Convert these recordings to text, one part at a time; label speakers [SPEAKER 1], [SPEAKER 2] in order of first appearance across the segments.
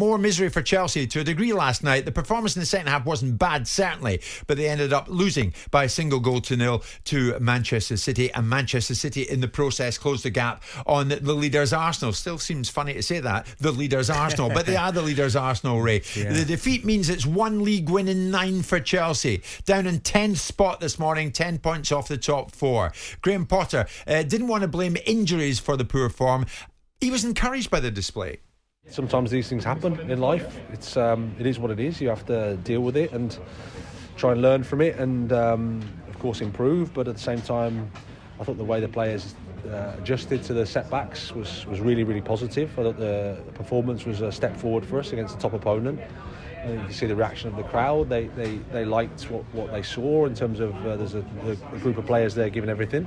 [SPEAKER 1] More misery for Chelsea to a degree last night. The performance in the second half wasn't bad, certainly, but they ended up losing by a single goal to nil to Manchester City, and Manchester City in the process closed the gap on the leaders Arsenal. Still seems funny to say that, the leaders Arsenal, but they are the leaders Arsenal, Ray. Yeah. The defeat means it's 1 league win in 9 for Chelsea, down in 10th spot this morning, 10 points off the top 4. Graham Potter didn't want to blame injuries for the poor form. He was encouraged by the display.
[SPEAKER 2] Sometimes these things happen in life. It is what it is. You have to deal with it and try and learn from it, and of course improve. But at the same time, I thought the way the players adjusted to the setbacks was really, really positive. I thought the performance was a step forward for us against a top opponent. You can see the reaction of the crowd. They liked what they saw in terms of there's a group of players there giving everything.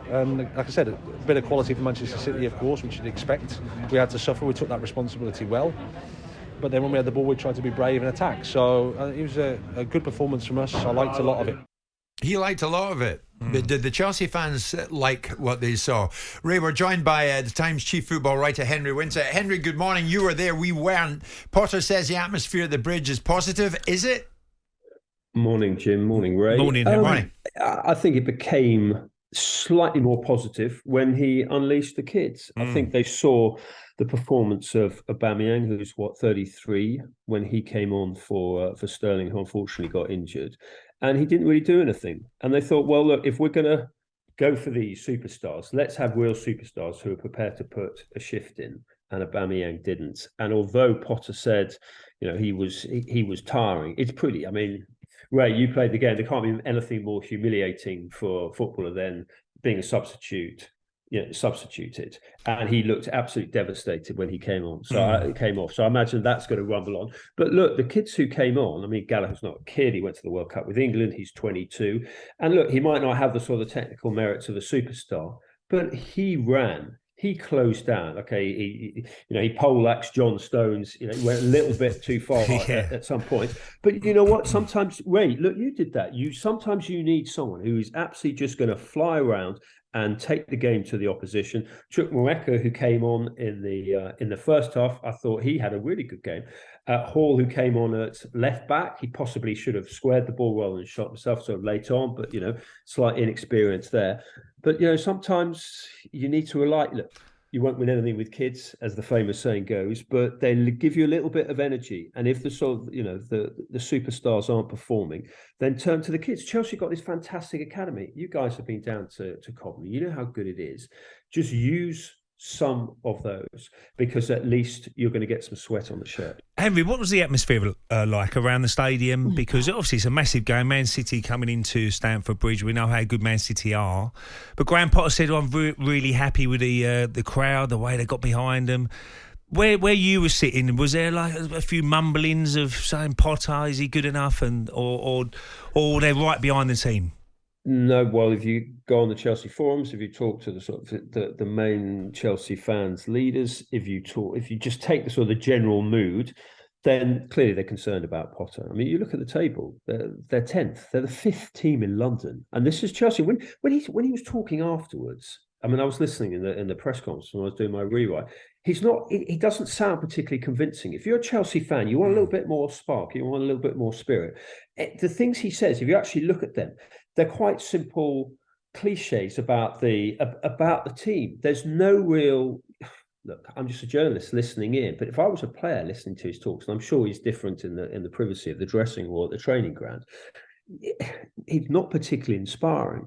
[SPEAKER 2] And like I said, a bit of quality for Manchester City, of course, which you'd expect. We had to suffer. We took that responsibility well. But then when we had the ball, we tried to be brave and attack. So it was a good performance from us. I liked a lot of it.
[SPEAKER 1] He liked a lot of it. But did the Chelsea fans like what they saw? Ray, we're joined by the Times chief football writer Henry Winter. Henry, good morning. You were there, we weren't. Potter says the atmosphere at the Bridge is positive. Is it?
[SPEAKER 3] Morning, Jim. Morning, Ray.
[SPEAKER 1] Morning. Morning.
[SPEAKER 3] I think it became slightly more positive when he unleashed the kids. I think they saw the performance of Aubameyang, who's 33, when he came on for Sterling, who unfortunately got injured, and he didn't really do anything. And they thought, well, look, if we're going to go for these superstars, let's have real superstars who are prepared to put a shift in. And Aubameyang didn't. And although Potter said, he was tiring, it's pretty. I mean, Ray, you played the game. There can't be anything more humiliating for a footballer than being substituted. And he looked absolutely devastated when he came on. So came off. So I imagine that's going to rumble on. But look, the kids who came on, I mean, Gallagher's not a kid. He went to the World Cup with England. He's 22. And look, he might not have the sort of technical merits of a superstar, but he ran. He closed down. Okay, he poleaxed John Stones. He went a little bit too far at some point. But you know what? Sometimes, Ray, look, you did that. Sometimes you need someone who is absolutely just going to fly around and take the game to the opposition. Chukwuemeka, who came on in the first half, I thought he had a really good game. Hall, who came on at left back, he possibly should have squared the ball well and shot himself sort of late on, but slight inexperience there. But sometimes you need to rely. Look, you won't win anything with kids, as the famous saying goes, but they give you a little bit of energy. And if the sort of the superstars aren't performing, then turn to the kids. Chelsea got this fantastic academy. You guys have been down to Cobham. You know how good it is. Just use some of those, because at least you're going to get some sweat on the shirt.
[SPEAKER 4] Henry, what was the atmosphere like around the stadium? Because obviously it's a massive game. Man City coming into Stamford Bridge. We know how good Man City are. But Graham Potter said, I'm really happy with the crowd, the way they got behind them. Where you were sitting, was there like a few mumblings of saying, Potter, is he good enough? Or they're right behind the team?
[SPEAKER 3] No, well, if you go on the Chelsea forums, if you talk to the sort of the main Chelsea fans, leaders, if you just take the sort of the general mood, then clearly they're concerned about Potter. I mean, you look at the table; they're 10th. They're the 5th team in London, and this is Chelsea. When he was talking afterwards, I mean, I was listening in the press conference when I was doing my rewrite. He doesn't sound particularly convincing. If you're a Chelsea fan, you want a little bit more spark, you want a little bit more spirit. The things he says, if you actually look at them, they're quite simple cliches about the team. There's no real look. I'm just a journalist listening in, but if I was a player listening to his talks, and I'm sure he's different in the privacy of the dressing or the training ground, he's not particularly inspiring.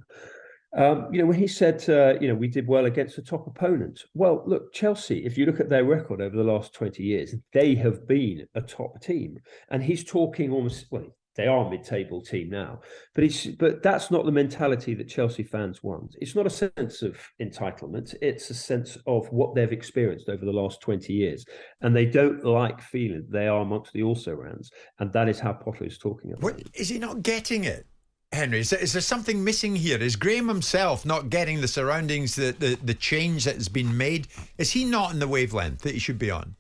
[SPEAKER 3] When he said, we did well against the top opponents. Well, look, Chelsea, if you look at their record over the last 20 years, they have been a top team. And he's talking almost, well, they are a mid-table team now, but that's not the mentality that Chelsea fans want. It's not a sense of entitlement. It's a sense of what they've experienced over the last 20 years. And they don't like feeling they are amongst the also-rans. And that is how Potter is talking about it.
[SPEAKER 1] Is he not getting it? Henry, is there something missing here? Is Graeme himself not getting the surroundings, the change that has been made? Is he not in the wavelength that he should be on?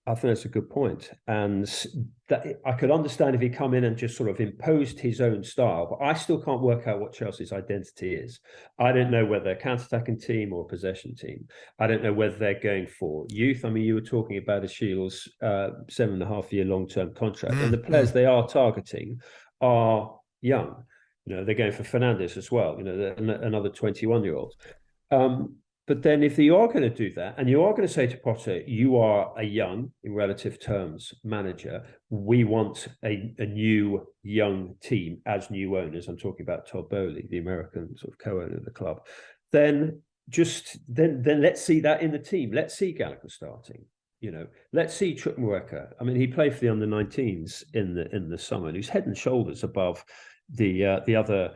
[SPEAKER 3] I think that's a good point. And that, I could understand if he come in and just sort of imposed his own style, but I still can't work out what Chelsea's identity is. I don't know whether they're a counter-attacking team or a possession team. I don't know whether they're going for youth. I mean, you were talking about Achille's 7.5-year long-term contract, and the players they are targeting are young. They're going for Fernandes as well, another 21-year-old. But then if you are going to do that, and you are going to say to Potter, you are a young, in relative terms, manager, we want a new young team as new owners. I'm talking about Todd Bowley, the American sort of co-owner of the club. Then let's see that in the team. Let's see Gallagher starting. Let's see Chukwuemeka. I mean, he played for the under-19s in the summer, and he's head and shoulders above the other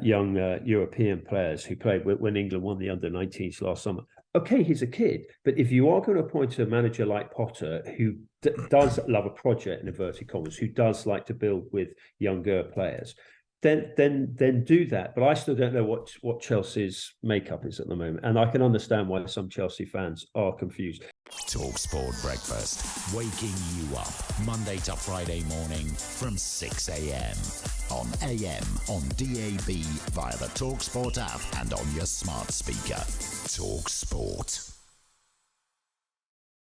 [SPEAKER 3] young European players who played when England won the under-19s last summer. Okay, he's a kid, but if you are going to appoint a manager like Potter, who does love a project, in inverted commas, who does like to build with younger players, then do that. But I still don't know what Chelsea's makeup is at the moment, and I can understand why some Chelsea fans are confused.
[SPEAKER 5] talkSPORT Breakfast, waking you up Monday to Friday morning from 6 a.m. on AM, on DAB, via the talkSPORT app and on your smart speaker. talkSPORT.